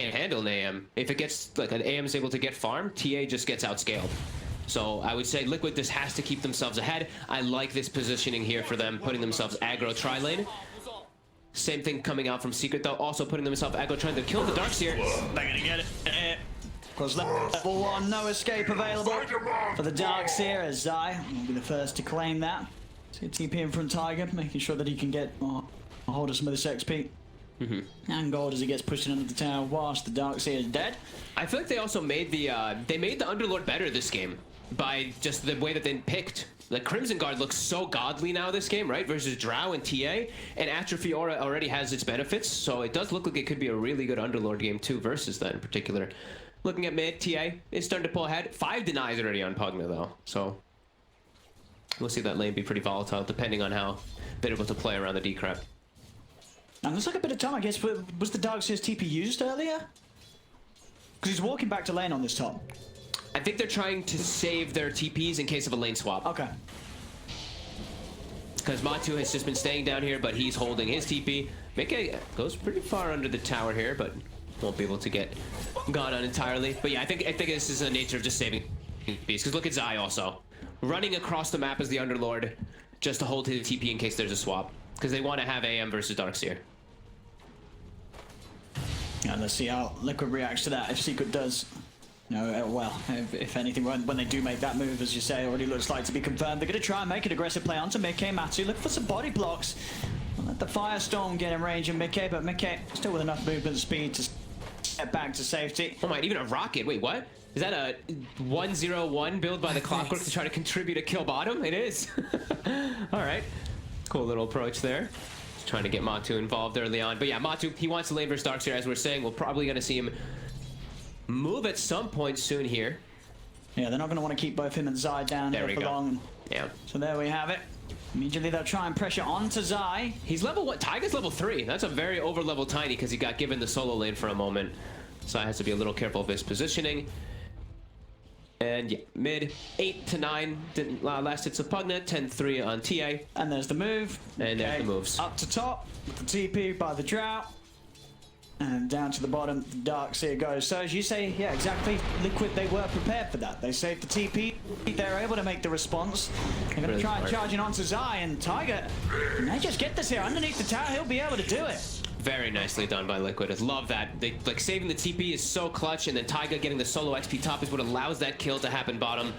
can't handle an AM. If it gets, like, an AM is able to get farm, TA just gets outscaled. So I would say Liquid just has to keep themselves ahead. I like this positioning here for them, putting themselves aggro tri-lane. Same thing coming out from Secret, though, also putting themselves aggro, trying to kill the Darkseer. They're gonna get it. Because level 1, no escape available for the Darkseer, as Zai will be the first to claim that. So TP in from Tiger, making sure that he can get a hold of some of this XP. And gold as he gets pushed into the tower whilst the Darkseer is dead. I feel like they also made the Underlord better this game by just the way that they picked. Like, Crimson Guard looks so godly now this game, right? Versus Drow and TA, and Atrophy Aura already has its benefits, so it does look like it could be a really good Underlord game too versus that in particular. Looking at mid, TA is starting to pull ahead. 5 denies already on Pugna though, so we'll see that lane be pretty volatile depending on how they're able to play around the Decrep. And there's like a bit of time, I guess. Was the Darkseer's TP used earlier? Because he's walking back to lane on this top. I think they're trying to save their TPs in case of a lane swap. Okay. Because Matu has just been staying down here, but he's holding his TP. Mickey goes pretty far under the tower here, but won't be able to get gone on entirely. But yeah, I think this is the nature of just saving TPs. Because look at Zai also. Running across the map as the Underlord just to hold his TP in case there's a swap. Because they want to have AM versus Darkseer. Yeah, let's see how Liquid reacts to that. If Secret does, well, if anything, when they do make that move, as you say, already looks like to be confirmed. They're going to try and make an aggressive play onto Mickey. Matu look for some body blocks. Let the Firestorm get in range of Mickey, but Mickey still with enough movement speed to get back to safety. Oh my, even a rocket. Wait, what? Is that a 1-0-1 build by the Clockwork to try to contribute a kill bottom? It is. All right. Cool little approach there. Just trying to get Matu involved early on. But yeah, Matu, he wants to lane versus Darkseer, as we're saying. We're probably going to see him move at some point soon here. Yeah, they're not going to want to keep both him and Zai down here for long. Yeah. So there we have it. Immediately they'll try and pressure onto Zai. He's level 1. Tiger's level 3. That's a very over-level Tiny because he got given the solo lane for a moment. Zai has to be a little careful of his positioning. And yeah, mid 8 to 9 last hits of Pugna, 10-3 on TA. And there's the move. And there's the moves. Up to top with the TP by the Drow. And down to the bottom, the Darkseer goes. So as you say, yeah, exactly. Liquid, they were prepared for that. They saved the TP. They're able to make the response. They're going to try and charge in onto Zai, and Tiger may just get this here underneath the tower. He'll be able to do it. Very nicely done by Liquid. I love that. They, like, saving the TP is so clutch, and then Taiga getting the solo XP top is what allows that kill to happen bottom.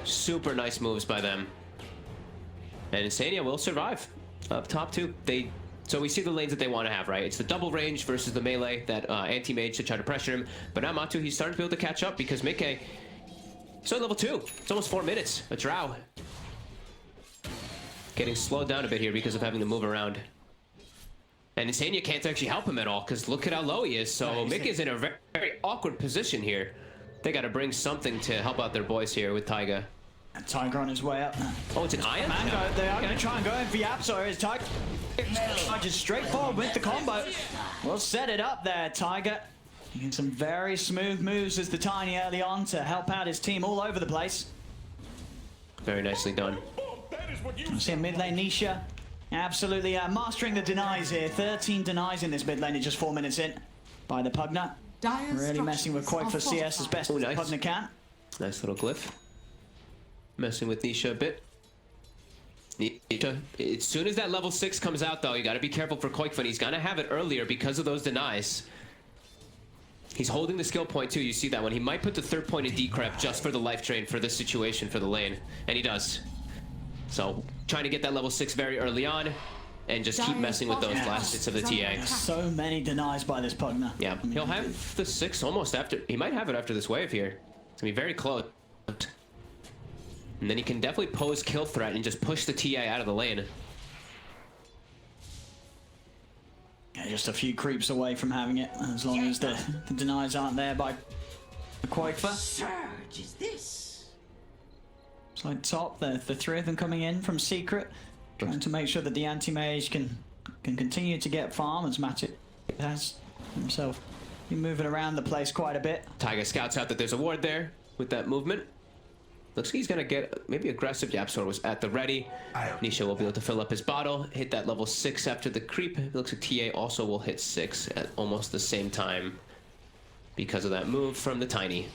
Super nice moves by them. And Insania will survive up top too. So we see the lanes that they want to have, right? It's the double range versus the melee, that anti-mage to try to pressure him. But now Matu, he's starting to be able to catch up because Mickey, so level 2. It's almost 4 minutes. A Drow getting slowed down a bit here because of having to move around. And Insania can't actually help him at all because look at how low he is. So Mickey's in a very, very awkward position here. They got to bring something to help out their boys here with Taiga. And Tiger on his way up. Oh, it's an Iron? Mango, they are going to try and go in for Yapso. Is Tiger just straightforward with the combo. We'll set it up there, Tiger. Making some very smooth moves as the Tiny early on to help out his team all over the place. Very nicely done. See a mid lane Nisha. Absolutely mastering the denies here. 13 denies in this mid lane in just 4 minutes in by the Pugna. Really messing with Quake for CS as best as the Pugna can. Nice little glyph. Messing with Nisha a bit. Nisha, as soon as that level 6 comes out though, you gotta be careful for Koikfun. He's gonna have it earlier because of those denies. He's holding the skill point too, you see that one. He might put the 3rd point in Decrep just for the life drain for this situation for the lane. And he does. So, trying to get that level 6 very early on, and just keep messing with those last hits of the TA. So many denies by this Pugna. Yeah, he'll have the 6 almost after. He might have it after this wave here. It's gonna be very close. And then he can definitely pose kill threat and just push the TA out of the lane. Yeah, just a few creeps away from having it, as long as the denies aren't there by the Quakefer. Surge is this? It's like top, the 3 of them coming in from Secret, trying to make sure that the anti-mage can continue to get farm, as Matic has himself been moving around the place quite a bit. Tiger scouts out that there's a ward there with that movement. Looks like he's gonna get maybe aggressive. Yapsor was at the ready. Nisha will be able to fill up his bottle, hit that level 6 after the creep. It looks like TA also will hit 6 at almost the same time. because of that move from the Tiny.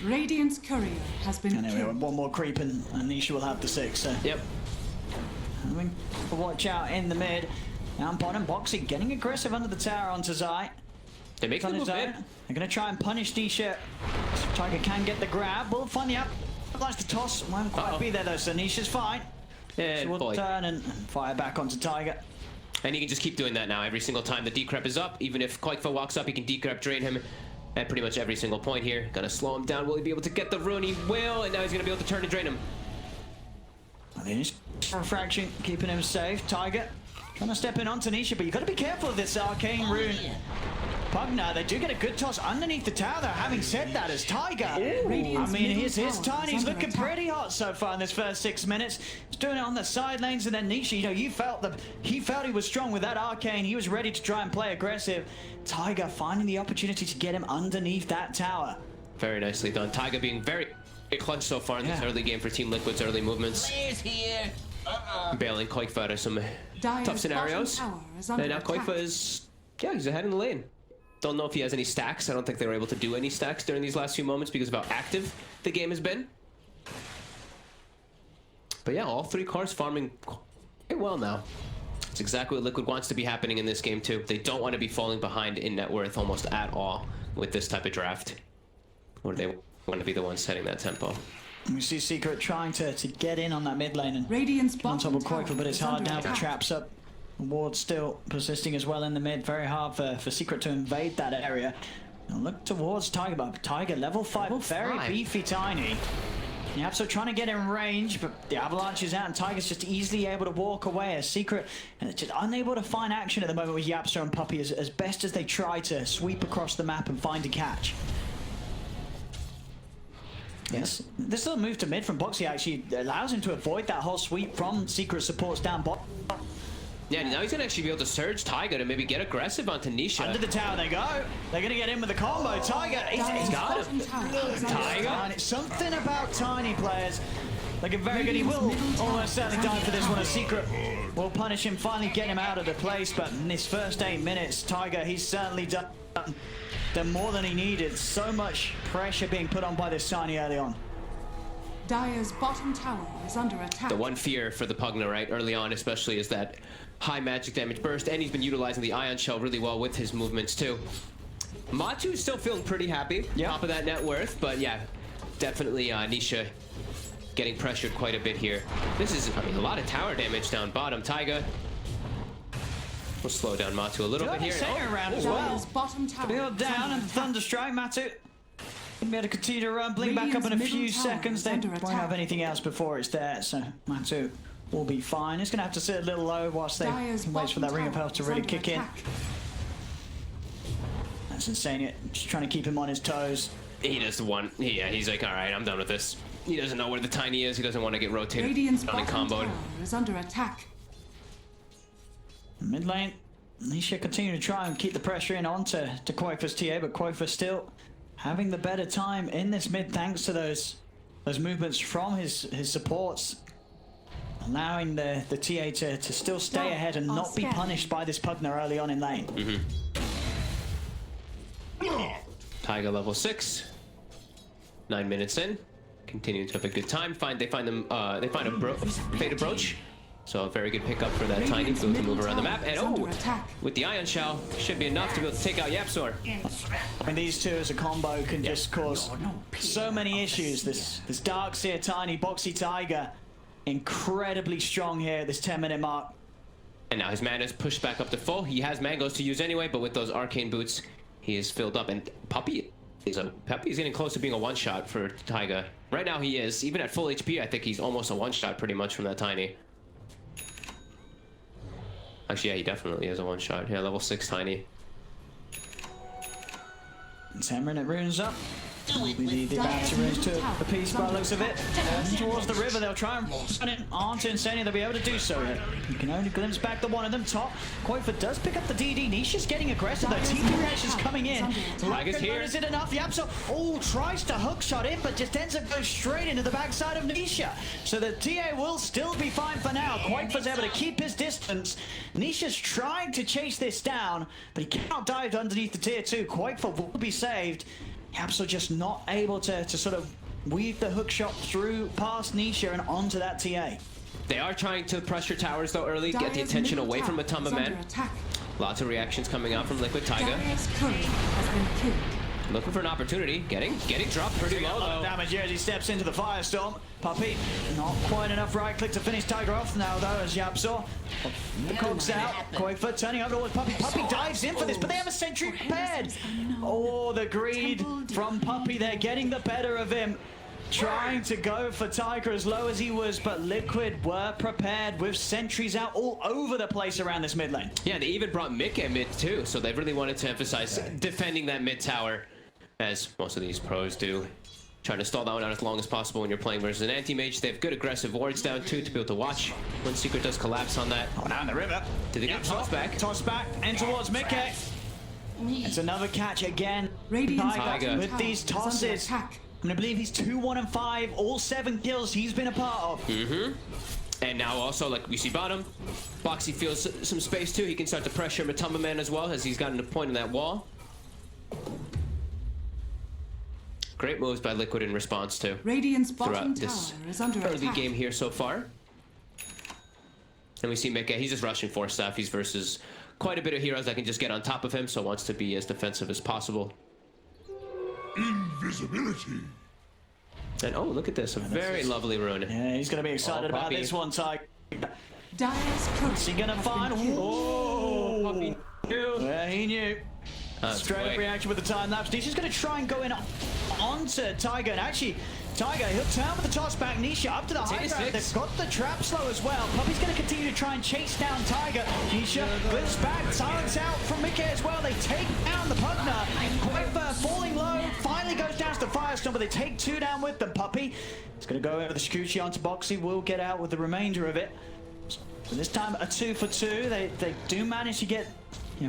Radiant's courier has been And there we go. killed. One more creep and Nisha will have the 6. So Yep. having to watch out in the mid. Down bottom, Boxy getting aggressive under the tower onto Zai. They're making On the his move own. mid. They're going to try and punish Nisha. Tiger can get the grab. Will find the up. Likes the toss. Won't quite be there though, so Nisha's fine. She And will boy. turn and fire back onto Tiger. And he can just keep doing that now every single time the decrep is up. Even if Quakefoe walks up, he can decrep drain him at pretty much every single point here. Gonna slow him down. Will he be able to get the rune? He will, and now he's gonna be able to turn and drain him. I think it's refraction, keeping him safe. Tiger trying to step in onto Nisha, but you've got to be careful of this arcane rune. Pugna, they do get a good toss underneath the tower though. Having said that, as Tiger, I Radiant's mean, middle his tower is Tiny's under looking attack. pretty hot so far in this first 6 minutes. He's doing it on the side lanes, and then Nisha, you know, he felt he was strong with that arcane. He was ready to try and play aggressive. Tiger finding the opportunity to get him underneath that tower. Very nicely done. Tiger being very clutch so far in this Yeah. early game for Team Liquid's early movements. Players here. Bailing Quakefoe out of some Dire's tough scenarios. bottom tower is under And now attack. Quakefoe is, yeah, he's ahead in the lane. Don't know if he has any stacks. I don't think they were able to do any stacks during these last few moments because of how active the game has been. But yeah, all 3 cars farming quite well now. It's exactly what Liquid wants to be happening in this game too. They don't want to be falling behind in net worth almost at all with this type of draft. Or they want to be the ones setting that tempo. And we see Secret trying to get in on that mid lane and Radiant's on top bottom of tower Quakefoe, but it's is hard under now. The attack. traps up. Ward still persisting as well in the mid. Very hard for Secret to invade that area. Now look towards Tiger, but Tiger level 5, very 5. beefy Tiny. Yeah, so trying to get in range, but the avalanche is out, and Tiger's just easily able to walk away. As Secret and just unable to find action at the moment with Yapster and Puppey as best as they try to sweep across the map and find a catch. Yes, this little move to mid from Boxy actually allows him to avoid that whole sweep from Secret supports down bottom. Yeah, now he's gonna actually be able to surge Tiger to maybe get aggressive onto Nisha. Under the tower they go. They're going to get in with the combo. Tiger, Dire's got bottom him. tower is under Tiger. attack. And it's something about Tiny players. Looking very good. He will almost certainly die for this one. A Secret will punish him, finally get him out of the place. But in his first 8 minutes, Tiger, he's certainly done more than he needed. So much pressure being put on by this Tiny early on. Dire's bottom tower is under attack. The one fear for the Pugna, right, early on especially, is that high magic damage burst, and he's been utilizing the Ion Shell really well with his movements too. Matu is still feeling pretty happy, top of that net worth, but yeah, definitely Nisha getting pressured quite a bit here. This is, I mean, a lot of tower damage down bottom. Taiga will slow down Matu a little bit here. Second round as well. Dire's bottom tower Build is down under and attack. Thunderstrike, Matu. Gonna be able to continue to run, blink back up in a Radiant's few middle tower seconds. is They under won't attack. have anything else before it's there, so Matu will be fine. He's gonna have to sit a little low whilst they Dire's wait for that bottom ring of tower health to is really under kick in. attack. That's insane. Just trying to keep him on his toes. He just want, yeah, he's like, all right, I'm done with this. He doesn't know where the Tiny is. He doesn't want to get rotated Radiant's down and bottom comboed. tower is under attack. Mid lane, Nisha continue to try and keep the pressure in onto Quakefoe's TA, but Quakefoe still having the better time in this mid thanks to those movements from his supports, allowing the TA to still stay ahead and not be punished by this Pugna early on in lane. Taiga level 6. 9 minutes in. Continuing to have a good time. They find a Faded Brooch. So a very good pickup for that Tiny to be able to move around the map. And Under attack. with the Ion Shell, should be enough to be able to take out Yapsor. And these two as a combo can just cause so many issues. This Darkseer Tiny, Boxy Tiger, incredibly strong here at this 10-minute mark. And now his mana is pushed back up to full. He has mangoes to use anyway, but with those arcane boots, he is filled up. And Puppey is getting close to being a one-shot for Taiga. Right now he is. Even at full HP, I think he's almost a one-shot pretty much from that Tiny. Actually, yeah, he definitely is a one-shot. Yeah, level 6 Tiny. 10-minute runes up. We need the batteries to the piece by the looks of it. And towards the river, they'll try and run it onto Insania. They'll be able to do so. You can only glimpse back the one of them top. Koifa does pick up the DD. Nisha's getting aggressive though. TP reactions coming in. Tiger's here. Is it enough? Yapso tries to hook shot in, but just ends up going straight into the backside of Nisha. So the TA will still be fine for now. Koifa's able to keep his distance. Nisha's trying to chase this down, but he cannot dive underneath the tier 2. Koifa will be saved. Yapso just not able to sort of weave the hook shot through past Nisha and onto that TA. They are trying to pressure towers though early, get the attention away from Matumba Man. Lots of reactions coming out from Liquid Tiger. Dyer's courier has been killed. Looking for an opportunity, getting dropped pretty low A lot of though. damage here as he steps into the firestorm. Puppey, not quite enough right click to finish Tiger off now though as Yapso. The cogs out. Koifa turning over towards Puppey. Puppey dives in for this, but they have a sentry prepared. Oh, the greed from Puppey. They're getting the better of him. Trying to go for Tiger as low as he was, but Liquid were prepared with sentries out all over the place around this mid lane. Yeah, they even brought Mick at mid too, so they really wanted to emphasize defending that mid tower, as most of these pros do. Trying to stall that one out as long as possible when you're playing versus an anti-mage. They have good aggressive wards down too to be able to watch when Secret does collapse on that. Oh, down the river. Did they get tossed back? Toss back and towards Mickey. It's another catch again. Radiant's Tiger bottom with tower these is under tosses. attack. I'm gonna believe he's 2-1-5, all 7 kills he's been a part of. And now also, like we see bottom, Boxy feels some space too. He can start to pressure Matumba Man as well as he's gotten a point in that wall. Great moves by Liquid in response to Radiant's bottom throughout this tower is under early attack. game here so far. And we see Mickey, he's just rushing for stuff. He's versus quite a bit of heroes that can just get on top of him, so wants to be as defensive as possible. Invisibility. And oh, look at this, a very lovely rune. Yeah, he's gonna be excited about Puppey. this one, Tiger. Dyer's courier Is he gonna has find? been killed. Oh, Puppey. Yeah, he knew. That's Straight up quick. reaction with the time lapse. Nisha's gonna try and go in onto Tiger, and actually, Tiger, he'll turn with the toss back. Nisha up to the high ground. They've got the trap slow as well. Puppey's gonna continue to try and chase down Tiger. Nisha glips back, silence out from Mickey as well. They take down the Pugner. Koifa falling low, finally goes down to the Firestorm, but they take 2 down with them. Puppey is gonna go over the Shukuchi onto Boxy. Will get out with the remainder of it. So this time a 2 for 2. They do manage to get.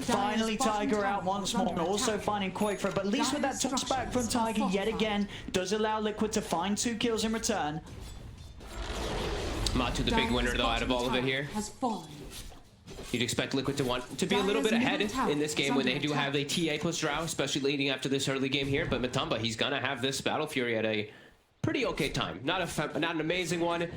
Finally, Tiger out once more, and also finding Koifa, but at least with that toss back from Tiger yet again, does allow Liquid to find 2 kills in return. Matu, the big winner Dyer's though out of bottom all of it tower here. has fallen. You'd expect Liquid to want to be a little bit Dyer's ahead middle tower in this game is when they under do attack. have a TA plus Drow, especially leading after this early game here. But Matumba, he's gonna have this Battle Fury at a pretty okay time. Not an amazing one,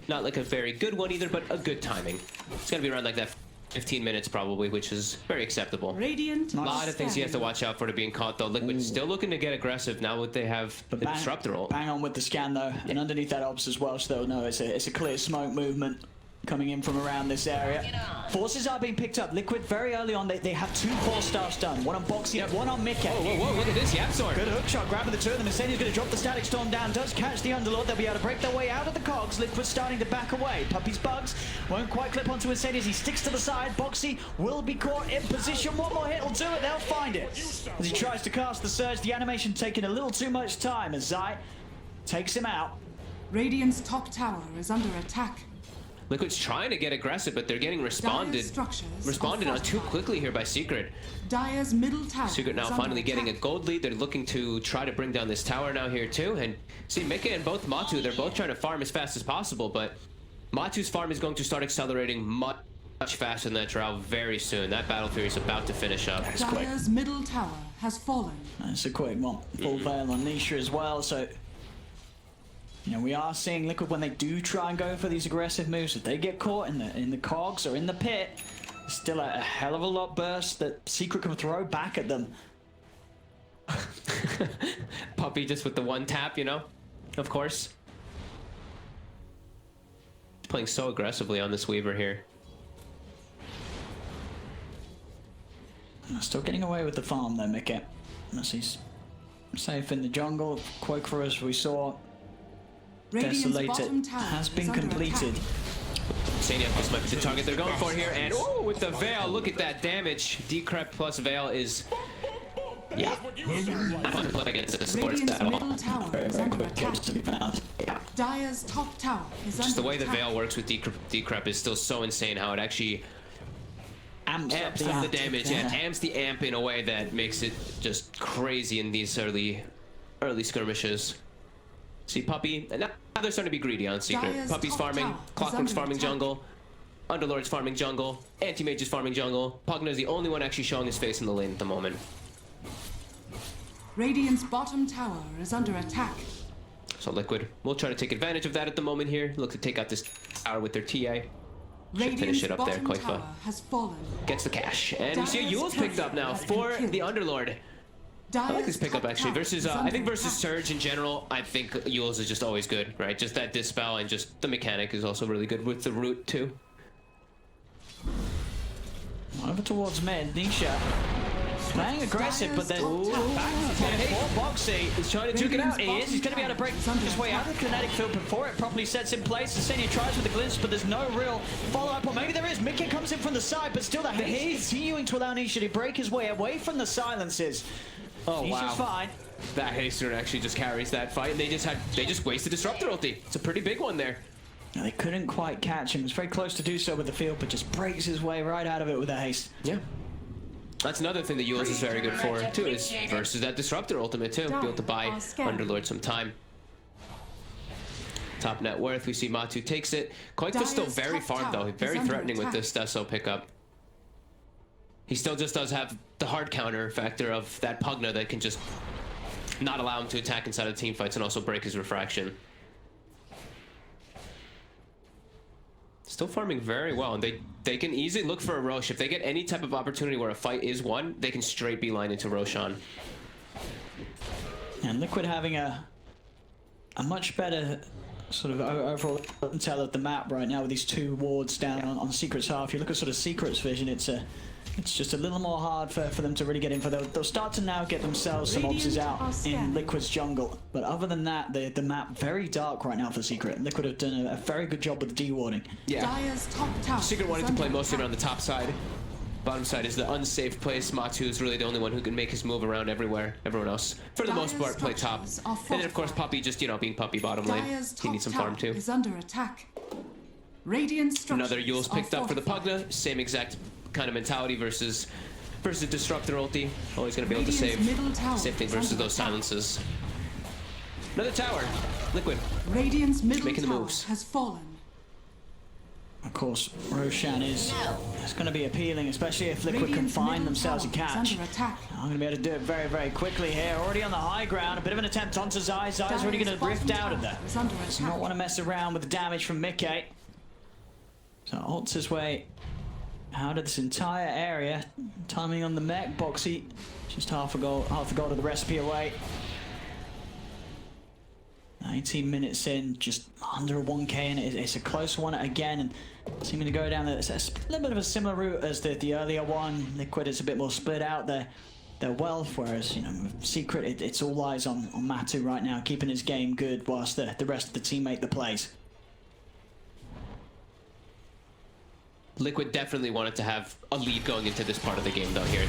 not like a very good one either, but a good timing. It's gonna be around like that 15 minutes probably, which is very acceptable. Radiant. A lot of things he has to watch out for to being caught though. Liquid still looking to get aggressive now that they have the disruptor ult. Bang on with the scan though, and underneath that ops as well, so they'll know it's a clear smoke movement coming in from around this area. Forces are being picked up. Liquid very early on, they have 2 4-stars done. One on Boxy, one on Mickey. Whoa, look at this, Yapsor. Good hook shot, grabbing the 2 of them. Insania's going to drop the Static Storm down, does catch the Underlord. They'll be able to break their way out of the cogs. Liquid starting to back away. Puppey's bugs won't quite clip onto Insania as he sticks to the side. Boxy will be caught in position. One more hit will do it. They'll find it. As he tries to cast the surge, the animation taking a little too much time as Zai takes him out. Radiant's top tower is under attack. Liquid's trying to get aggressive, but they're getting Dyer's responded structures on are too fortified. quickly here by Secret. Dyer's middle tower Secret now is under finally getting a attack. gold lead. They're looking to try to bring down this tower now here too. And see, Mickey and both Matu, they're both trying to farm as fast as possible, but Matu's farm is going to start accelerating much faster than that Drow very soon. That Battle Fury is about to finish up. Dyer's middle tower has fallen. That's a quick one. Full veil on Nisha as well, so we are seeing Liquid when they do try and go for these aggressive moves. If they get caught in the cogs or in the pit, there's still a hell of a lot burst that Secret can throw back at them. Puppey just with the one tap, of course. Playing so aggressively on this Weaver here. Still getting away with the farm though, Mickey. As he's safe in the jungle. Quake for us, we saw. Radiant's bottom Desolated tower has is been under completed. attack. Insania, this might be the target they're going for here. And oh, with the Veil, look at that damage. Decrep plus Veil is Yeah. I don't play against the sports Radiant's at all. middle tower Very, is very under quick attack. kills to be found. Yeah. Dire's top tower is Just under the way the attack. Veil works with Decrep is still so insane how it actually Amps up amps the up the amp. damage. Yeah, it amps the amp in a way that makes it just crazy in these early skirmishes. See, Puppy, and now they're starting to be greedy on Secret. Dire's Puppy's top farming, tower is Clockwork's under farming attack. jungle, Underlord's farming jungle, Anti-Mage is farming jungle. Pugna's the only one actually showing his face in the lane at the moment. Radiant's bottom tower is under attack. So Liquid will try to take advantage of that at the moment here. Look to take out this tower with their TA. Should finish Radiant's it up there, bottom Koifa. tower has fallen. Gets the cash. And we see a Dire's Yule's picked up now has been for killed. the Underlord. I like this pickup top actually. tower Versus, is I under think versus attack. Surge in general, I think Yule's is just always good, right? Just that dispel and just the mechanic is also really good with the root too. Over towards mid, Nisha. Playing aggressive, but then Dire's top back tower to the poor Boxy. He's trying to duke it out. He is. He's going to be able to break his way out of the kinetic field before it properly sets in place. The senior tries with the glimpse, but there's no real follow-up. Or maybe there is. Mickey comes in from the side, but still the haste continuing to allow Nisha to break his way away from the silences. Oh Nisha's wow. fine. That Haster actually just carries that fight, and they just wasted Disruptor ulti. It's a pretty big one there. No, they couldn't quite catch him. He was very close to do so with the field, but just breaks his way right out of it with a haste. Yeah. That's another thing that Yule's is very good for too, is versus that Disruptor ultimate too. Be able to buy Underlord some time. Top net worth, we see Matu takes it. Koikfa's still Dire's very top farmed though, tower very is under threatening with attack. this Deso pickup. He still just does have the hard counter factor of that Pugna that can just not allow him to attack inside of team fights and also break his refraction. Still farming very well, and they can easily look for a Rosh. If they get any type of opportunity where a fight is won, they can straight beeline into Roshan. And Liquid having a much better sort of overall intel of the map right now with these two wards down on Secret's half. You look at sort of Secret's vision, it's just a little more hard for them to really get in. They'll start to now get themselves some Radiant obses out are in scanning. Liquid's jungle. But other than that, the map very dark right now for Secret. Liquid have done a very good job with the dewarding. Yeah. Dire's top tower Secret is wanted to under play mostly attack. around the top side. Bottom side is the unsafe place. Matu is really the only one who can make his move around everywhere. Everyone else, for the most Dire's part, play top. structures are And then of course fortified. Puppy just, being Puppy bottom lane. Dire's He top needs some tower farm too. is under attack. Radiant structures Another Yule's are picked up for the fortified. Pugna. Same exact kind of mentality versus Disruptor ulti. Always going to be able to Radiant's save. middle tower Same thing is versus under those attack. silences. Another tower. Liquid. Radiant's middle Making the tower moves. has fallen. Of course, Roshan is going to be appealing, especially if Liquid can Radiant's find middle themselves a tower is catch. under attack. I'm going to be able to do it very, very quickly here. Already on the high ground, a bit of an attempt onto Zai. Zai's already going to Dire's drift bottom out of tower there. is under Does not attack. want to mess around with the damage from Mickey. So ults his way out of this entire area. Timing on the mech, Boxy just half a goal of the recipe away. 19 minutes in, just under a 1k, and it's a close one again, and seeming to go down a little bit of a similar route as the earlier one. Liquid is a bit more split out their wealth, whereas Secret, it's all eyes on Matu right now, keeping his game good whilst the rest of the team make the plays. Liquid definitely wanted to have a lead going into this part of the game though here.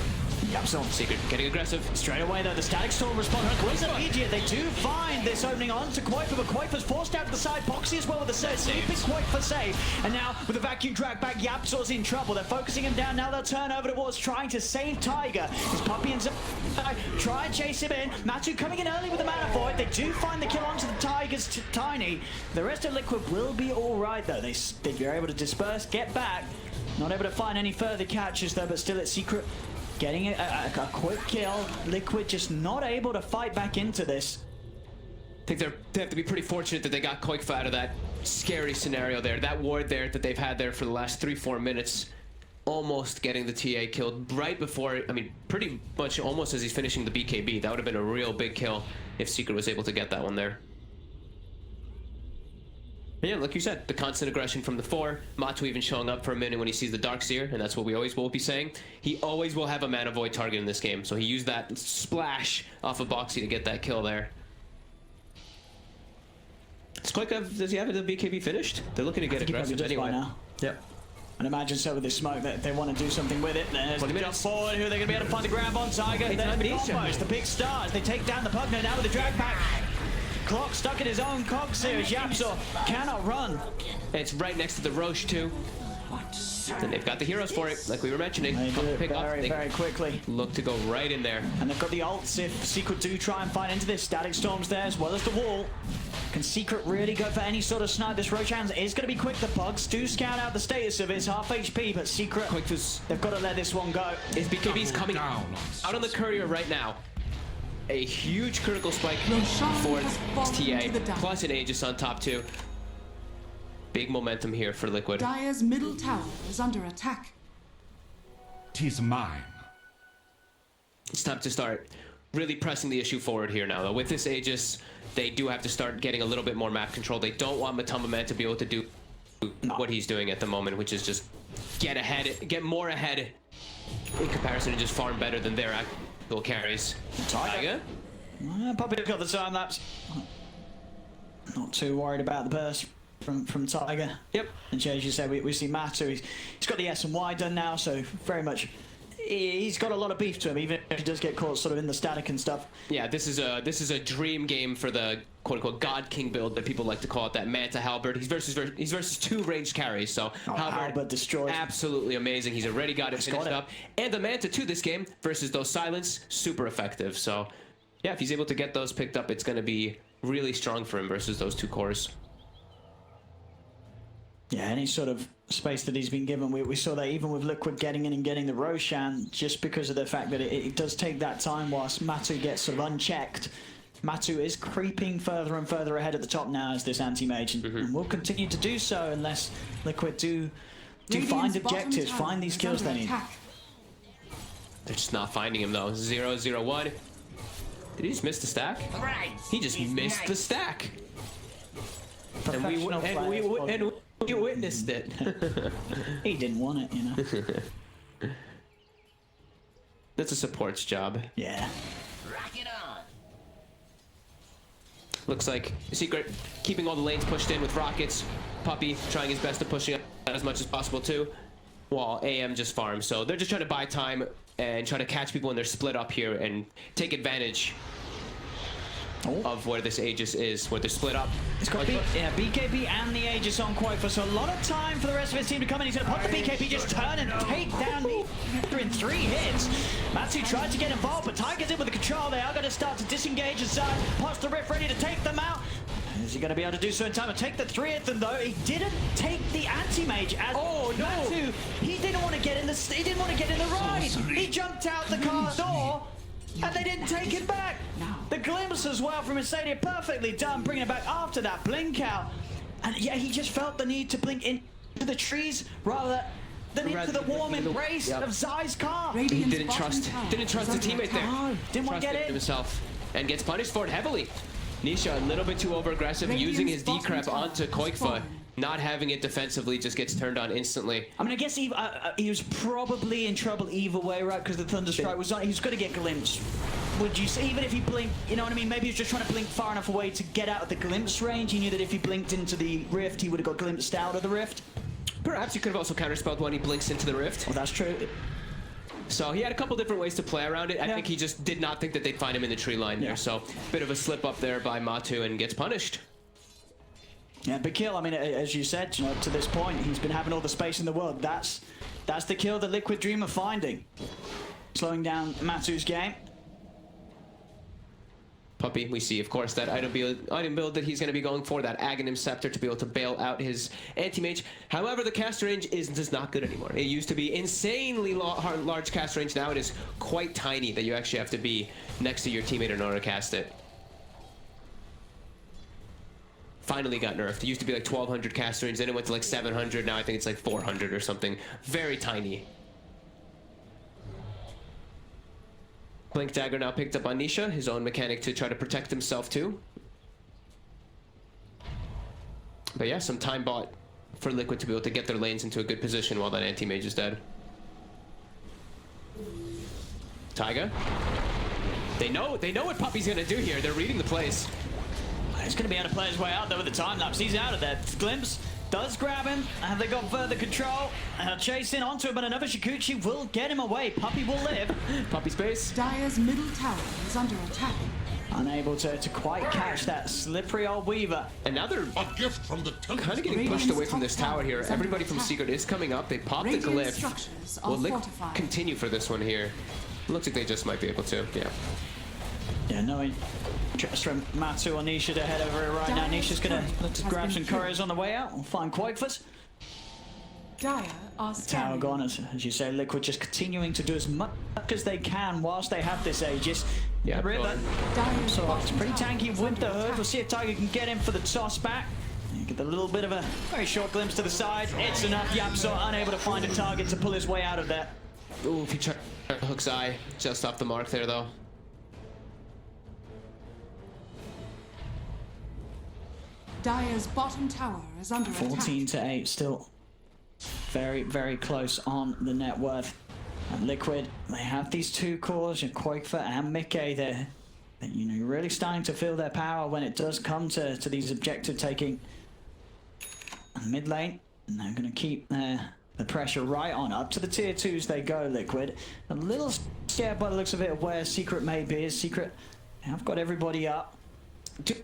Yep, so Secret getting aggressive. straight away though, the Static Storm respond quiz immediate. They do find this opening on to Koifa, but Koifa's forced out to the side. Boxy as well with the set, keeping Koifa safe. And now with the vacuum drag back, Yapsor's in trouble. They're focusing him down. Now they'll turn over towards trying to save Tiger. His Puppy ends up try and chase him in. Matu coming in early with the Mana Void. They do find the kill onto the Tigers Tiny. The rest of Liquid will be alright though. They're able to disperse, get back. Not able to find any further catches though, but still it's Secret getting a quick kill. Liquid just not able to fight back into this. I think they have to be pretty fortunate that they got Koikfa out of that scary scenario there. That ward there that they've had there for the last 3-4 minutes. Almost getting the TA killed right before, pretty much almost as he's finishing the BKB. That would have been a real big kill if Secret was able to get that one there. But yeah, like you said, the constant aggression from the 4. Matu even showing up for a minute when he sees the Darkseer, and that's what we always will be saying. He always will have a Mana Void target in this game, so he used that splash off of Boxy to get that kill there. Does he have the BKB finished? They're looking to get He probably aggressive does by anyway. now. Yep. And imagine so with this smoke that they want to do something with it. There's 20 the minutes. jump forward. Who are they going to be able to find the grab on? Tiger. It's There's the Amnesia. combos, the big stars. They take down the Pugner now with the drag pack. Clock stuck in his own cogs here. Yapsor cannot run. It's right next to the Roche too. And they've got the heroes for it, like we were mentioning. They do it Pick up, very, they very quickly. look to go right in there. And they've got the ults if Secret do try and find into this. Static Storm's there as well as the wall. Can Secret really go for any sort of snipe? This Roshan is going to be quick. The Bugs do scout out the status of it. It's half HP, but Secret, they've got to let this one go. Is BKB's coming out on the courier right now. A huge critical spike for has fallen TA, to the down. plus an Aegis on top too. Big momentum here for Liquid. Dire's middle tower is under attack. 'Tis mine. It's time to start really pressing the issue forward here now, though. With this Aegis, they do have to start getting a little bit more map control. They don't want Matamba Man to be able to do what he's doing at the moment, which is just get ahead, get more ahead in comparison and just farm better than their actual carries. Tiger? Puppy got the time lapse. Not too worried about the burst from Tiger. Yep. And as you said, we see Matu. He's got the S and Y done now, so very much he's got a lot of beef to him, even if he does get caught sort of in the static and stuff. Yeah, this is a dream game for the quote-unquote God King build that people like to call it, that Manta Halberd. He's versus two ranged carries, so Halberd destroys. Absolutely amazing. He's already got it finished up. And the Manta too this game versus those Silence, super effective. So yeah, if he's able to get those picked up, it's going to be really strong for him versus those two cores. Yeah, any sort of space that he's been given, we saw that even with Liquid getting in and getting the Roshan, just because of the fact that it does take that time whilst Matu gets sort of unchecked. Matu is creeping further and further ahead at the top now as this anti-mage, and will continue to do so unless Liquid do find objectives, find these kills they need. They're just not finding him though. 0-0-1. Did he just miss the stack? He just missed the stack. And we witnessed it. He didn't want it, you know. That's a support's job. Yeah. Looks like Secret keeping all the lanes pushed in with rockets. Puppy trying his best to push it as much as possible too, while AM just farms. So they're just trying to buy time and try to catch people when they're split up here and take advantage of where this Aegis is, where they're split up. It's got BKB and the Aegis on Quaifa, so a lot of time for the rest of his team to come in. He's going to pop the BKB, just turn and take down the in 3 hits. Matsu tried to get involved, but Tiger's in with the control. They are going to start to disengage aside. Pops the Rift, ready to take them out. Is he going to be able to do so in time? Take the 3 at them though. He didn't take the anti-mage as Matsu. He didn't want to get in the. He didn't want to get in the ride. He jumped out the car door. And they didn't take it back. The glimpse as well from Mercedes, perfectly done, bringing it back after that blink out. And yeah, he just felt the need to blink into the trees rather than into the warm embrace of Zai's car. He didn't trust the teammate there. No, didn't want to get in himself and gets punished for it heavily. Nisha a little bit too over aggressive, using his decrep onto Koikfa. Not having it defensively, just gets turned on instantly. I mean, I guess he was probably in trouble either way, right? Because the Thunderstrike was on. He was going to get glimpsed. Would you say, even if he blinked, you know what I mean? Maybe he was just trying to blink far enough away to get out of the glimpse range. He knew that if he blinked into the rift, he would have got glimpsed out of the rift. Perhaps he could have also counterspelled when he blinks into the rift. Well, that's true. So he had a couple different ways to play around it. I think he just did not think that they'd find him in the tree line there. So bit of a slip up there by Matu and gets punished. Yeah, big kill. I mean, as you said, you know, to this point, he's been having all the space in the world. That's the kill that Liquid dream of finding. Slowing down Matu's game. Puppy, we see, of course, that item build that he's going to be going for, that Aghanim Scepter, to be able to bail out his anti-mage. However, the cast range is just not good anymore. It used to be insanely large cast range. Now it is quite tiny that you actually have to be next to your teammate in order to cast it. Finally got nerfed. It used to be like 1200 cast range, then it went to like 700. Now I think it's like 400 or something. Very tiny. Blink Dagger now picked up on Nisha, his own mechanic to try to protect himself too. But yeah, some time bought for Liquid to be able to get their lanes into a good position while that anti-mage is dead. Taiga. They know what Puppy's gonna do here. They're reading the plays. He's going to be able to play his way out there with the time lapse. He's out of there. Glimpse Does grab him. Have they got further control? Chasing onto him, but another Shikuchi will get him away. Puppey will live. Puppy space. Dire's middle tower is under attack. Unable to quite catch that slippery old Weaver. And now they're A gift from the temple. kind of getting pushed away from this tower here. Everybody from Secret is coming up. They pop the Radiant glyph. structures are Will Lick fortified. continue for this one here? Looks like they just might be able to. Yeah. Yeah, knowing just from Matsu or Nisha to head over here right now. Nisha's gonna look to grab some couriers on the way out. We'll find Quakefus. Dire are Tower scanning. gone, as you say, Liquid just continuing to do as much as they can whilst they have this Aegis. Yeah, River. Dire's So it's bottom pretty tower tanky is with under the hood. attack. We'll see if Tiger can get him for the toss back. You get a little bit of a very short glimpse to the side. It's enough. Yapso unable to find a target to pull his way out of there. Ooh, if he tried Hook's Eye, just off the mark there though. Dire's bottom tower is under 14 attack. to 8, still very, very close on the net worth. And Liquid, they have these two cores, Quakefoot and Mickey there. And, you know, you're really starting to feel their power when it does come to these objective taking. And mid lane, and they're going to keep the pressure right on. Up to the tier 2s they go, Liquid. A little scared by the looks of it of where Secret may be. As Secret have got everybody up.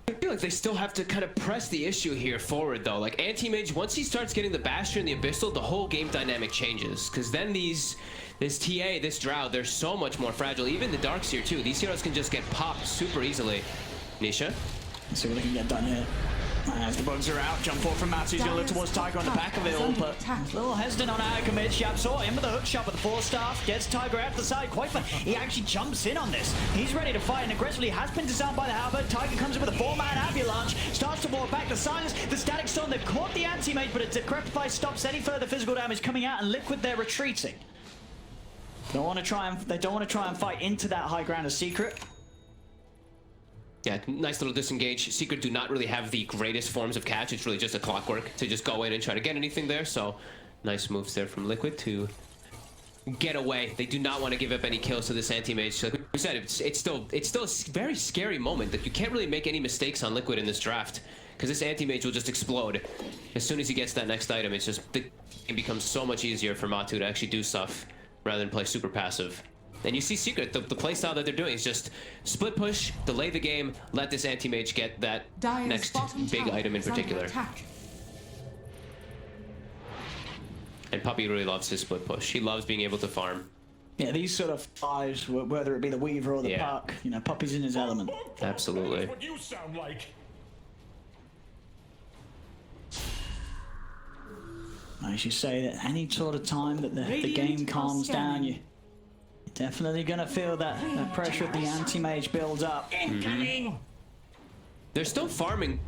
I feel like they still have to kind of press the issue here forward though. Like Anti-Mage, once he starts getting the Bastion and the Abyssal, the whole game dynamic changes. Because then this TA, this Drow, they're so much more fragile. Even the Darkseer too. These heroes can just get popped super easily. Nisha? Let's see what they can get done here. As the bugs are out, jump forward from Matsu. He's going to look towards Tiger on the back of it all, but a little hesitant on how to commit. Shab saw him with the hook shot with the 4-staff. Gets Tiger out to the side quite far. He actually jumps in on this. He's ready to fight and aggressively has been disarmed by the halberd. Tiger comes in with a 4-man avalanche. Starts to walk back. The silence, the static storm. They've caught the anti-mage, but a decrepify stops any further physical damage coming out, and Liquid, they're retreating. They don't want to try and fight into that high ground of Secret. Yeah, nice little disengage. Secret do not really have the greatest forms of catch. It's really just a clockwork to just go in and try to get anything there. So nice moves there from Liquid to get away. They do not want to give up any kills to this anti-mage. So like we said, it's still a very scary moment that you can't really make any mistakes on Liquid in this draft, because this anti-mage will just explode as soon as he gets that next item. It's just the game becomes so much easier for Matu to actually do stuff rather than play super passive. And you see Secret, the playstyle that they're doing is just split push, delay the game, let this anti-mage get that Dire's next bottom big tower item in is under particular. attack. And Puppey really loves his split push. He loves being able to farm. Yeah, these sort of fives, whether it be the Weaver or the Yeah. Puck, you know, Puppey's in his element. Absolutely. That's what you sound like. I should say that any sort of time that the Radiant game are calms down, scanning. you're definitely going to feel that pressure of the anti-mage build up. They're still farming.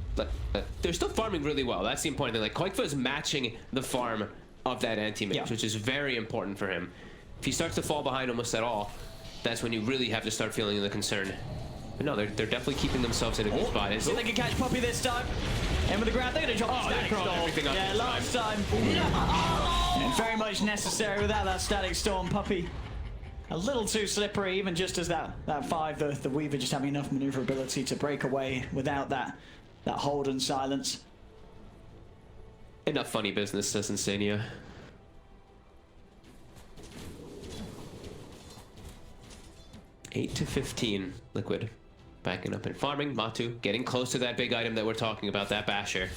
They're still farming really well. That's the important thing. Like Quakefoot is matching the farm of that anti-mage, Yeah. which is very important for him. If he starts to fall behind almost at all, that's when you really have to start feeling the concern. But no, they're definitely keeping themselves in a good spot. See if they can catch Puppey this time. In with the grab, they're going to drop the static they're throwing storm. everything up Yeah, this last time. Yeah, very much necessary without that static storm. Puppey a little too slippery, even just as that 5, the Weaver just having enough maneuverability to break away without that hold and silence. Enough funny business, says Insania. Eight to 15, Liquid. Backing up and farming. Matu getting close to that big item that we're talking about, that Basher.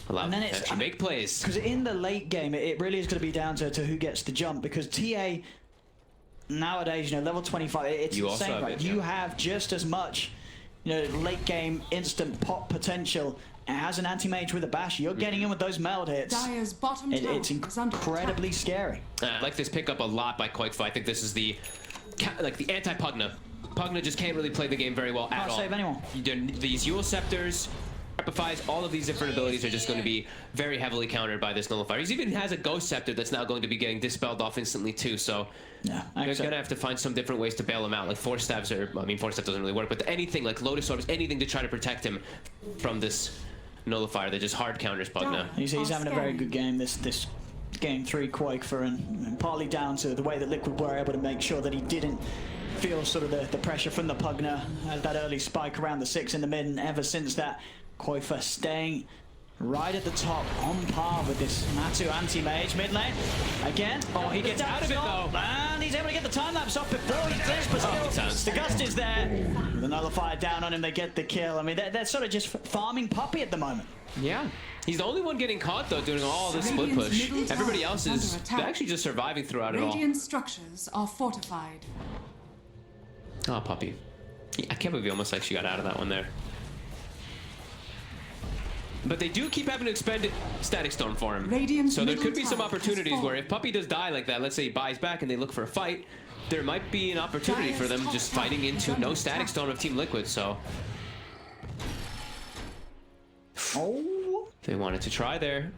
Allow And them then to actually make plays. Because in the late game, it really is going to be down to who gets the jump. Because TA nowadays, you know, level 25, it's You also insane, have right? it, You yeah. have just as much, you know, late game instant pop potential as an anti-mage with a bash. You're getting in with those meld hits. Dire's bottom tower It's is under incredibly attack. scary. I like this pickup a lot by Quakefoot. I think this is the anti-Pugna. Pugna just can't really play the game very well at Can't all. save anyone. These Yule Scepters, Repifies, all of these different abilities are just going to be very heavily countered by this Nullifier. He even has a Ghost Scepter that's now going to be getting dispelled off instantly too, so Yeah, they're actually, going to have to find some different ways to bail him out. Like Force Staves Force Staff doesn't really work, but anything like Lotus Orbs, anything to try to protect him from this Nullifier that just hard counters Pugna. he's having a very good game this game 3 Quakefoot, and partly down to the way that Liquid were able to make sure that he didn't feel sort of the pressure from the Pugna, that early spike around the 6 in the mid, and ever since that, Quakefoot staying right at the top, on par with this Matu anti-mage mid lane. Again, oh, he gets out of it though. And he's able to get the time-lapse off before he clears, but still, the Gust is there. With the Nullifier down on him, they get the kill. I mean, they're sort of just farming Puppey at the moment. Yeah. He's the only one getting caught though, doing all this split push. Everybody else is actually just surviving throughout it all. Radiant structures are fortified. Oh, Puppey. I can't believe he almost actually got out of that one there. But they do keep having to expend Static Storm for him. Radiant's so there could be middle some tower has opportunities fallen. where if Puppey does die like that, let's say he buys back and they look for a fight, there might be an opportunity for them just fighting into no Static Storm of Team Liquid, so... Oh. They wanted to try there.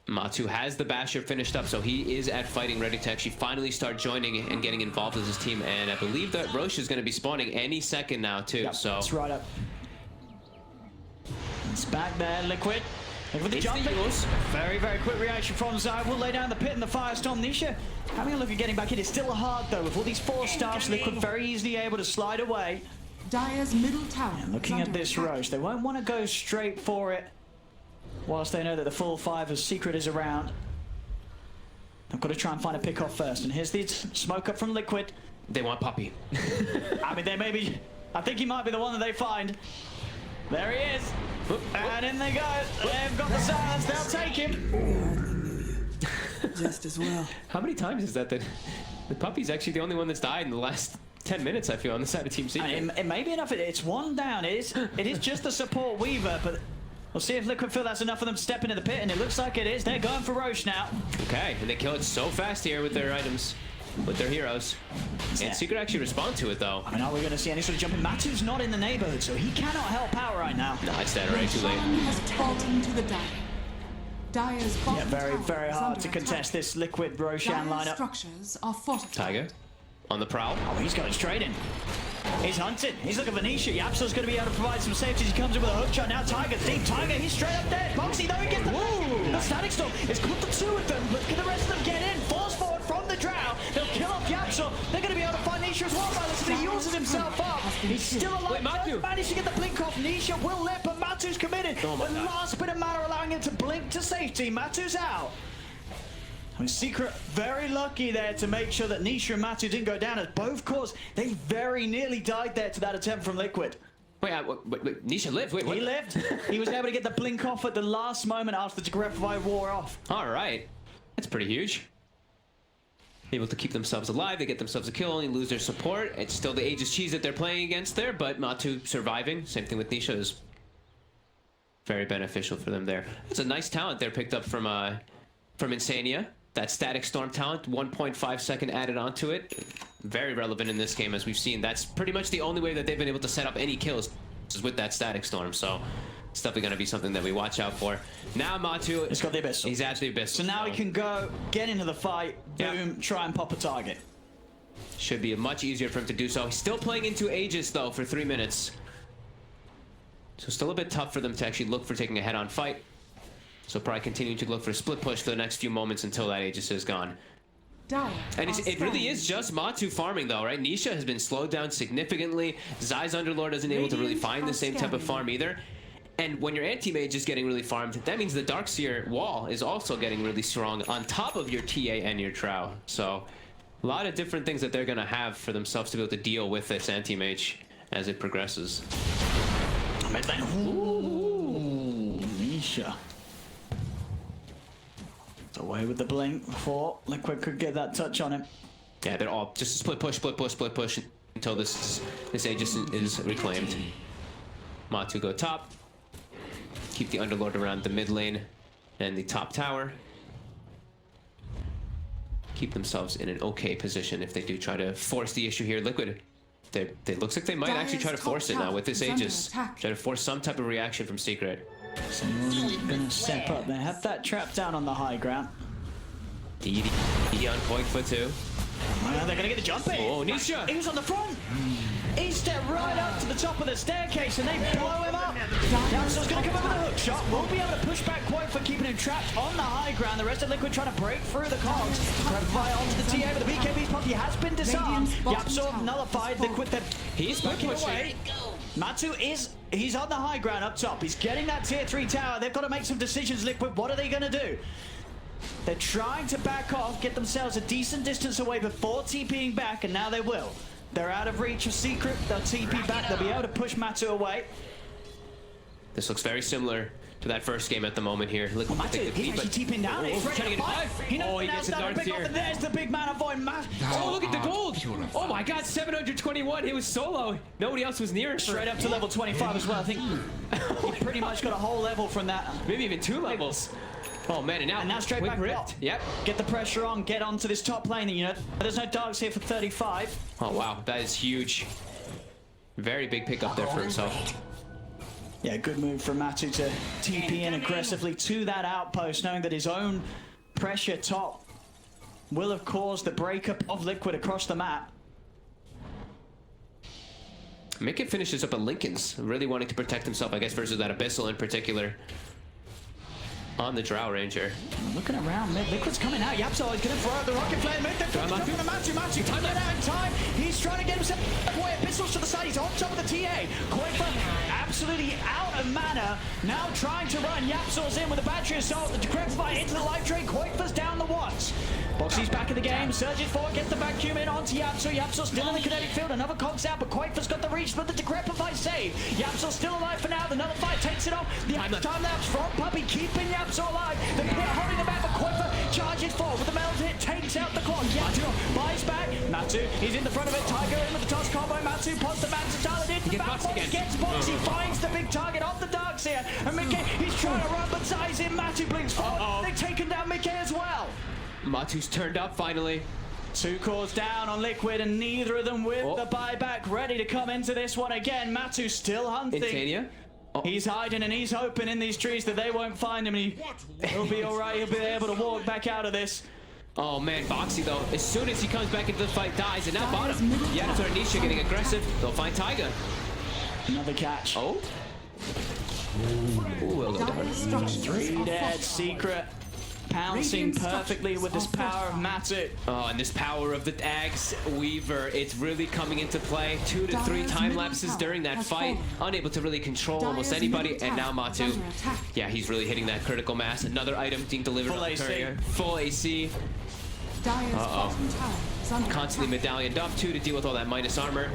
Matu has the Basher finished up, so he is at fighting, ready to actually finally start joining and getting involved with his team. And I believe that Roche is going to be spawning any second now, too. Yep, so it's right up. It's back there, Liquid. Look for the jump. Very, very quick reaction from Zai. Will lay down the pit and the Firestorm. Nisha having a look at getting back in. It's still hard, though. With all these 4 stars, Liquid very easily able to slide away. Dire's middle tower. And looking at this Roche, they won't want to go straight for it. Whilst they know that the full 5 of Secret is around. They've got to try and find a pick off first. And here's the smoke up from Liquid. They want Puppey. I mean, they may be... I think he might be the one that they find. There he is. And in they go. They've got the silence. They'll take him. Just as well. How many times is that the Puppey's actually the only one that's died in the last 10 minutes, I feel, on the side of Team Secret? It may be enough. It's one down. It is just the support Weaver, but we'll see if Liquid feel that's enough for them to step into the pit, and it looks like it is. They're going for Roche now. Okay, and they kill it so fast here with their items, with their heroes. And Secret actually respond to it, though. I mean, are we going to see any sort of jumping? Matu's not in the neighborhood, so he cannot help out right now. No, it's dead already, too late. Roshan has fallen to the Dire. Dire's bottom Yeah, very, tower very is hard under to attack. contest this Liquid Roshan Dire's lineup. structures are fortified. Tiger on the prowl. Oh, he's going straight in. He's hunted. He's looking for Nisha. Yapso's going to be able to provide some safety as he comes in with a hook shot. Now Tiger's deep. Tiger, he's straight up dead. Boxy, though, he gets the Static Storm. It's got the 2 of them. But can the rest of them get in? Falls forward from the Drow. They'll kill off Yapso. They're going to be able to find Nisha as well. By the time he uses himself up. He's still alive. Wait, Matu. Doesn't manage to get the blink off. Nisha will live, but Matu's committed. Oh my the God. last bit of mana allowing him to blink to safety. Matu's out. I mean, Secret very lucky there to make sure that Nisha and Matu didn't go down, as both cores, they very nearly died there to that attempt from Liquid. Wait, Nisha lived. Wait, what? He lived. He was able to get the blink off at the last moment after the Grepify wore off. All right. That's pretty huge. Able to keep themselves alive. They get themselves a kill, only lose their support. It's still the Aegis Cheese that they're playing against there, but Matu surviving. Same thing with Nisha is very beneficial for them there. It's a nice talent there picked up from Insania. That Static Storm talent, 1.5 second added onto it. Very relevant in this game, as we've seen. That's pretty much the only way that they've been able to set up any kills is with that Static Storm. So it's definitely going to be something that we watch out for. Now Matu, He's got the Abyss. he's at the Abyss. So now he can go, get into the fight, boom, Yeah. try and pop a target. Should be much easier for him to do so. He's still playing into Aegis, though, for 3 minutes. So still a bit tough for them to actually look for taking a head-on fight. So probably continuing to look for a split push for the next few moments until that Aegis is gone. Dire And are it really standing. is just Matu farming, though, right? Nisha has been slowed down significantly. Zai's Underlord isn't able to really find the same type of farm either. And when your anti-mage is getting really farmed, that means the Darkseer wall is also getting really strong on top of your TA and your Trow. So a lot of different things that they're going to have for themselves to be able to deal with this anti-mage as it progresses. Mid lane. Ooh, Nisha. Away with the blink before Liquid could get that touch on him. Yeah, they're all just split push until this Aegis is reclaimed. Matu go top. Keep the Underlord around the mid lane and the top tower. Keep themselves in an okay position if they do try to force the issue here. Liquid, it looks like they might actually try to force it now with this Aegis. Try to force some type of reaction from Secret. Someone's gonna step up. They have that trap down on the high ground. ED on point for 2. They're gonna get the jump in. Oh, Nisha! He was on the front. He stepped right up to the top of the staircase and they blow him up. Yapso's going to come up with a hook shot. We'll be able to push back quite for keeping him trapped on the high ground. The rest of Liquid trying to break through the cogs. Fire onto the TA, but the BKB's puppy has been disarmed. Yapso nullified. Liquid, he's working away. Matu he's on the high ground up top. He's getting that tier 3 tower. They've got to make some decisions, Liquid. What are they going to do? They're trying to back off, get themselves a decent distance away before TPing back, and now they will. They're out of reach of Secret. They'll TP back. They'll be able to push Matu away. This looks very similar to that first game at the moment here. Look, Matu, he's actually TPing down. He's ready to fight. He gets a dark tier. There's the big man avoid Matt. Oh, look at the gold! Oh my god, 721. He was solo. Nobody else was near him. Straight up to level 25 as well. I think he pretty much got a whole level from that. Maybe even 2 levels. Oh man, and now straight back ripped. Yep. Get the pressure on, get onto this top lane. You know, there's no darks here for 35. Oh wow, that is huge. Very big pickup there for himself. Yeah, good move from Matu to TP in aggressively to that outpost, knowing that his own pressure top will have caused the breakup of Liquid across the map. Mickey finishes up at Lincoln's, really wanting to protect himself, I guess, versus that Abyssal in particular. On the Drow Ranger. Looking around mid, Liquid's coming out. Yapso is going to throw out the rocket flare. Mid, they're going to jump on Matu. Time out in time. He's trying to get himself away. Abyssals to the side. He's on top of the TA. Koifa absolutely out of mana. Now trying to run. Yapso's in with a battery assault. The Decrepify into the life drain. Koifa's down the watch. Boxy's back in the game. Surges forward. Gets the vacuum in onto Yapso. Yapso still in the kinetic field. Another cog's out, but Koifa's got the reach. But the Decrepify save. Yapso's still alive for now. The Nullify takes it off. The time lapse from Puppy keeping Yapso alive. They're holding the back, but Koifa charges forward with the metal hit, takes out the clock. Yapso buys back. Matu, he's in the front of it. Tiger in with the toss combo. Matu pops the Manta Talent into the back box. Gets Boxy, finds the big target of the Darks here. And Mickey, he's trying to run, but Zai's in. Matu blinks forward. They've taken down Mickey as well. Matu's turned up finally. 2 cores down on Liquid, and neither of them with the buyback, ready to come into this one again. Matu still hunting. Intania. He's hiding and he's hoping in these trees that they won't find him, and he'll be alright. He'll be able to walk back out of this. Oh man, Boxy though, as soon as he comes back into the fight, dies, and now bottom. Yapso and Nisha getting aggressive. They'll find Taiga. Another catch. Oh. Ooh, a little different. 3 dead. Secret pouncing perfectly with this power of Matu. Oh, and this power of the Axe Weaver, it's really coming into play. 2 to 3 time lapses during that fight. Unable to really control almost anybody. And now Matu, yeah, he's really hitting that critical mass. Another item being delivered on the courier. Full AC. Constantly medallioned up too to deal with all that minus armor.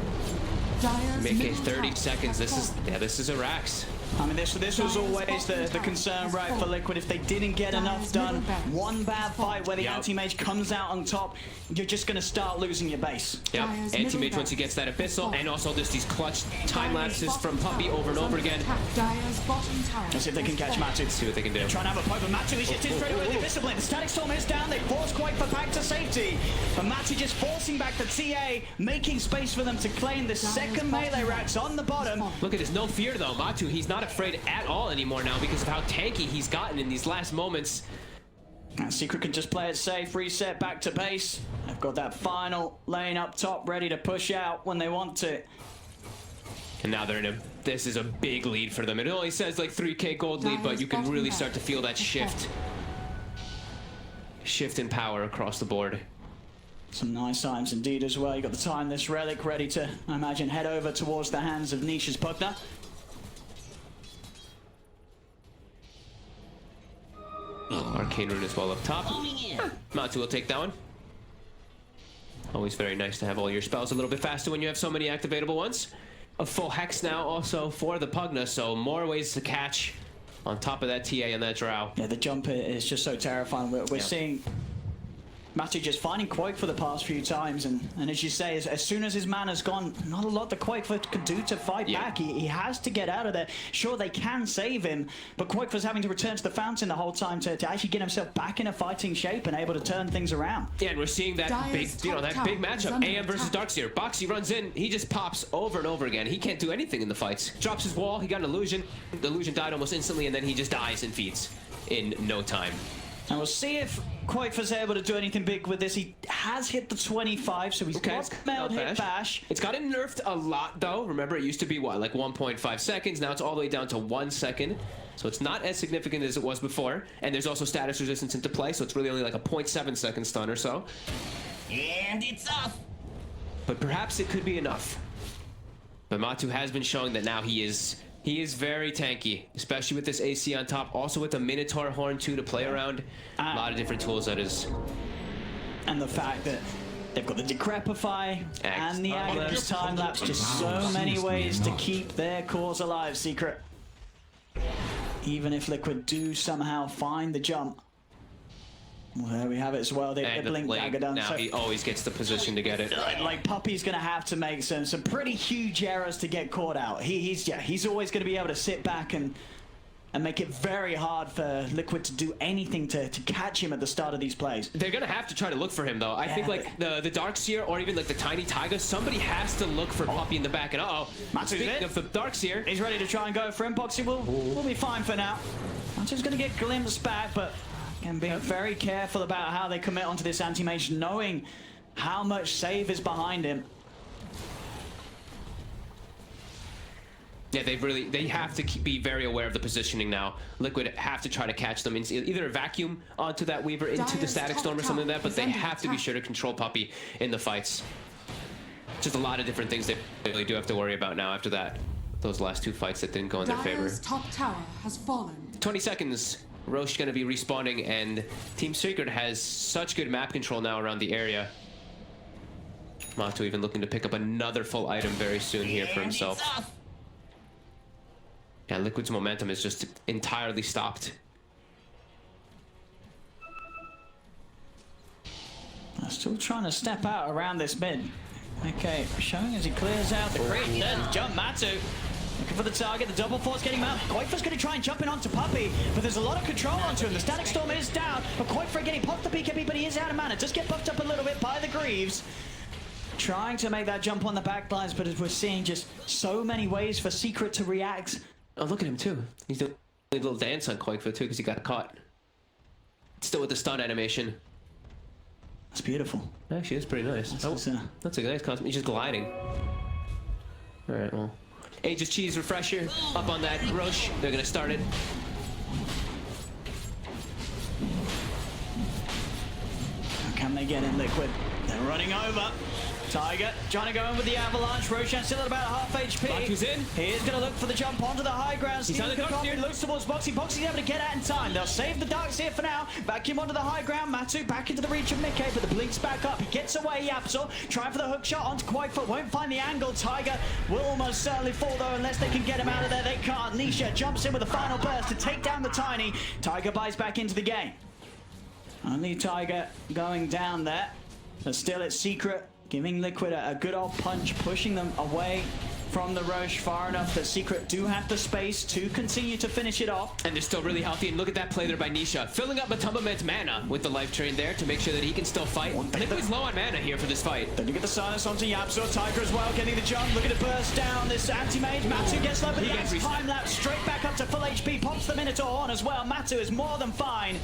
Make it 30 seconds. This is a Rax. I mean, this was always the concern, right, for Liquid. If they didn't get enough done, one bad fight where the anti-mage comes out on top, you're just going to start losing your base. Yep, anti-mage once he gets that Abyssal, and also just these clutch time lapses from Puppy over and over again. Let's see if they can catch Matu. See what they can do. They're trying to have a point, but Matu is just in straight away with the Abyssal Blade. The Static Storm is down. They force Koifa back to safety. But Matu just forcing back the TA, making space for them to claim the second melee racks on the bottom. Look at this, no fear though. Matu, he's not afraid at all anymore now because of how tanky he's gotten in these last moments. Secret can just play it safe, reset back to base. They've got that final lane up top ready to push out when they want to. And now they're in a, this is a big lead for them. It only says like 3k gold lead, but you can really start to feel that shift. Shift in power across the board. Some nice items indeed as well. You got the Timeless Relic ready to, I imagine, head over towards the hands of Nisha's Pugna. Arcane Rune as well up top. Matu will take that one. Always very nice to have all your spells a little bit faster when you have so many activatable ones. A full Hex now also for the Pugna, so more ways to catch on top of that TA and that Drow. Yeah, the jump is just so terrifying. We're seeing Matu just finding Quake for the past few times, and as you say, as soon as his mana's gone, not a lot that Quake could do to fight back. He has to get out of there. Sure, they can save him, but Quake was having to return to the fountain the whole time to actually get himself back in a fighting shape and able to turn things around. Yeah, and we're seeing that big, that big matchup, AM versus Darkseer. Boxy runs in, he just pops over and over again. He can't do anything in the fights. Drops his wall, he got an illusion. The illusion died almost instantly, and then he just dies and feeds in no time. And we'll see if Quake's able to do anything big with this. He has hit the 25, so he's got meld hit bash. It's gotten nerfed a lot, though. Remember, it used to be, what, like 1.5 seconds? Now it's all the way down to 1 second. So it's not as significant as it was before. And there's also status resistance into play, so it's really only like a 0.7 second stun or so. And it's off. But perhaps it could be enough. But Matu has been showing that now he is very tanky, especially with this AC on top. Also with the Minotaur Horn too to play around. A lot of different tools that is. And the fact that they've got the Decrepify and the Aghanim time lapse, just so many ways to keep their cause alive. Secret. Even if Liquid do somehow find the jump. Well, there we have it as well. They blink dagger down. Now so he always gets the position to get it. like Puppey's gonna have to make some pretty huge errors to get caught out. He's always gonna be able to sit back and make it very hard for Liquid to do anything to catch him at the start of these plays. They're gonna have to try to look for him though. I think like the Darkseer or even like the Tiny Taiga, somebody has to look for Puppey in the back. And speaking of the Darkseer, he's ready to try and go for him. Boxy will be fine for now. Matu's gonna get glimpsed back, but and being very careful about how they commit onto this anti-mage, knowing how much save is behind him. Yeah, they have to be very aware of the positioning now. Liquid have to try to catch them in either a vacuum onto that Weaver into the Static Storm or something like that, but they have to be sure to control Puppey in the fights. Just a lot of different things they really do have to worry about now after that. Those last two fights that didn't go in their favor. Dire's top tower has fallen. 20 seconds. Roche going to be respawning, and Team Secret has such good map control now around the area. Matu even looking to pick up another full item very soon here for himself. Yeah, Liquid's momentum is just entirely stopped. Still trying to step out around this mid. Okay, showing as he clears out the creep. Then jump Matu. Looking for the target, the double force getting him out. Quake's going to try and jump in onto Puppey, but there's a lot of control onto him. The Static Storm is down, but Quake getting popped the BKB, but he is out of mana. Just get buffed up a little bit by the Greaves. Trying to make that jump on the backlines, but as we're seeing just so many ways for Secret to react. Oh, look at him too. He's doing a little dance on Quake too because he got caught. Still with the stun animation. That's beautiful. Actually, it's pretty nice. That's a nice concept. He's just gliding. All right, well. Aegis Cheese Refresher up on that Roche. They're gonna start it. Can they get in Liquid? They're running over. Tiger trying to go in with the Avalanche. Roshan still at about half HP. Matu's in. He is going to look for the jump onto the high ground. He's on the Darkseer. Looks towards Boxy. Boxy's able to get out in time. They'll save the Darkseer for now. Vacuum onto the high ground. Matu back into the reach of Mickey, but the blink's back up. He gets away. Yapsor trying for the hook shot onto Quakefoot. Won't find the angle. Tiger will almost certainly fall though unless they can get him out of there. They can't. Nisha jumps in with a final burst to take down the Tiny. Tiger buys back into the game. Only Tiger going down there. But still it's Secret. Giving Liquid a good old punch, pushing them away from the Roche far enough that Secret do have the space to continue to finish it off. And they're still really healthy, and look at that play there by Nisha. Filling up Matumba Man's mana with the life train there to make sure that he can still fight. Liquid's low on mana here for this fight. Then you get the silence onto Yapsor. Tiger as well, getting the jump. Look at it burst down. This anti-mage. Matu gets low, but the time lapse straight back up to full HP. Pops the Minotaur on as well. Matu is more than fine.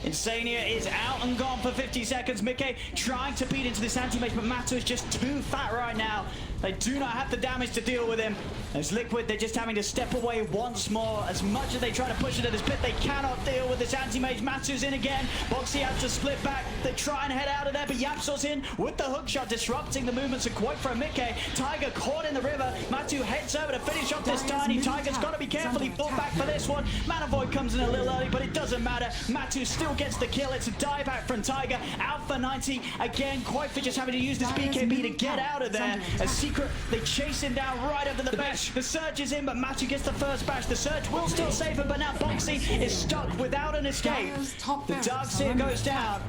Insania is out and gone for 50 seconds. Mickey trying to beat into this anti-mage, but Matu is just too fat right now. They do not have the damage to deal with him. As Liquid, they're just having to step away once more. As much as they try to push into this pit, they cannot deal with this anti-mage. Matu's in again. Boxy has to split back. They try and head out of there, but Yapsor's in with the hook shot, disrupting the movements of Quake from Mickey. Tiger caught in the river. Matu heads over to finish off this Tiny. Tiger's got to be careful. He fought back for this one. Mana Void comes in a little early, but it doesn't matter. Matu still gets the kill. It's a dieback from Tiger. Out for 90. Again, Quake just having to use this BKB to get out of there. As Secret, they chase him down right under the bash. The Surge is in, but Matu gets the first bash. The Surge will still save him, but now Boxy is stuck without an escape. The Darkseer goes down.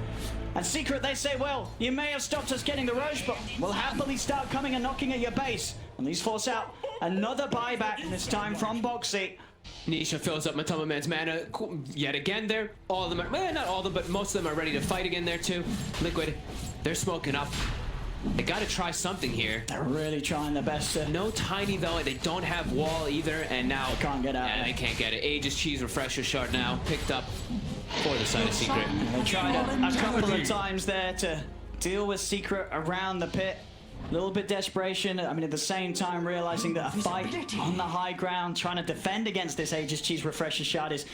And Secret, they say, well, you may have stopped us getting the Roche, but we'll happily start coming and knocking at your base. And these force out another buyback, this time from Boxy. Nisha fills up Matumba Man's mana yet again there. All of them are, well, not all of them, but most of them are ready to fight again there too. Liquid, they're smoking up. They gotta try something here. They're really trying their best to... No Tiny though, they don't have wall either, and now... They can't get out. Yeah, they can't get it. Aegis Cheese Refresher Shard now, picked up. for the side of Secret. They tried a couple of times there to deal with Secret around the pit. A little bit desperation. I mean, at the same time, realizing that a fight on the high ground, trying to defend against this Aegis Cheese Refresher Shard is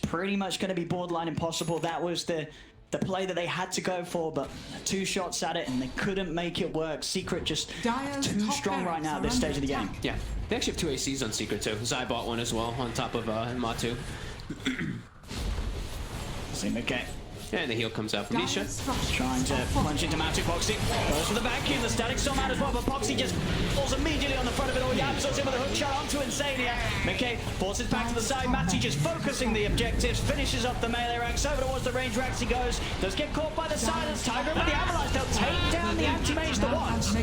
pretty much going to be borderline impossible. That was the play that they had to go for, but 2 shots at it and they couldn't make it work. Secret just too strong right now at this stage of the game. Yeah, they actually have 2 ACs on Secret too. Zai bought one as well on top of Matu. See McKay. And the heal comes out from Nisha. Trying to punch into Matu. Boxy goes for the back in. The static storm out as well, but Boxy just falls immediately on the front of it all. Yapso's in with a hook shot onto Insania. McKay forces back to the side. Matu just focusing the objectives, finishes off the melee ranks. Over towards the range ranks he goes. Does get caught by the silence. Tiger with the avalanche. They'll take down the anti-mage the once.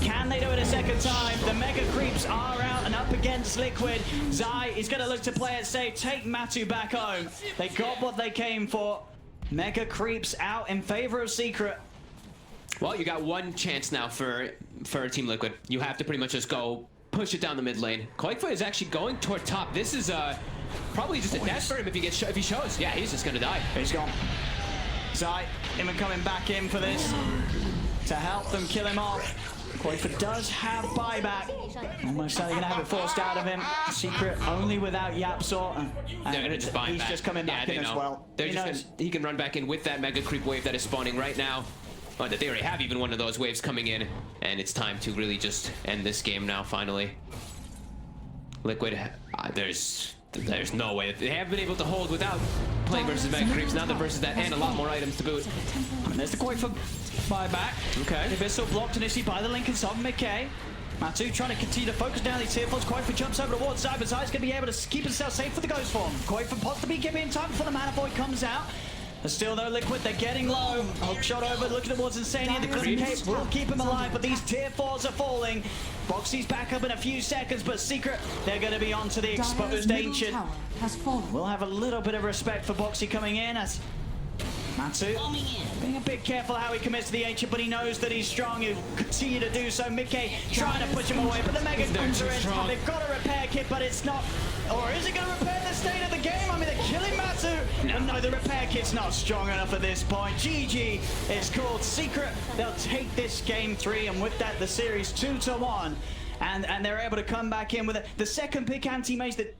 Can they do it a second time? The mega creeps are out and up against Liquid. Zai is going to look to play it safe. Take Matu back home. They got what they came for. Mega creeps out in favor of Secret. Well, you got one chance now for Team Liquid. You have to pretty much just go push it down the mid lane. Koikfa is actually going toward top. This is probably just a death for him if he shows. Yeah, he's just gonna die. He's gone. Zai, even coming back in for this to help them kill him off. Koikfa does have buyback. Almost certainly gonna have it forced out of him. Secret only without Yapsor. They're gonna just buy him back. He's just coming back in as well. He can run back in with that mega creep wave that is spawning right now. Oh, that they already have even one of those waves coming in, and it's time to really just end this game now. Finally, Liquid. There's no way they have been able to hold without playing versus mega creeps. Now they're versus that and a lot more items to boot. And there's the Koikfa buyback. Okay. Abyssal blocked initially by the Lincoln Sub McKay. Matu trying to continue to focus down these tier 4s. Koikfa jumps over towards Zai, but Zai's going to be able to keep himself safe for the Ghost Form. Koikfa possibly giving him time before the Mana Void comes out. But still though, Liquid, they're getting low. Hook shot over, looking towards Insania. The Clean Cape will keep him alive, but these tier 4s are falling. Boxy's back up in a few seconds, but Secret, they're going to be onto the exposed Ancient. We'll have a little bit of respect for Boxy coming in as Matu being a bit careful how he commits to the Ancient, but he knows that he's strong. He'll continue to do so. McKay trying to push him away, but the Mega Creeps are in. They've got a repair kit, but it's not. Or is it going to repair the state of the game? I mean, they're killing Matu. No, the repair kit's not strong enough at this point. GG is called. Secret, they'll take this game 3, and with that, the series 2-1. And they're able to come back in with it. The second pick anti-mage that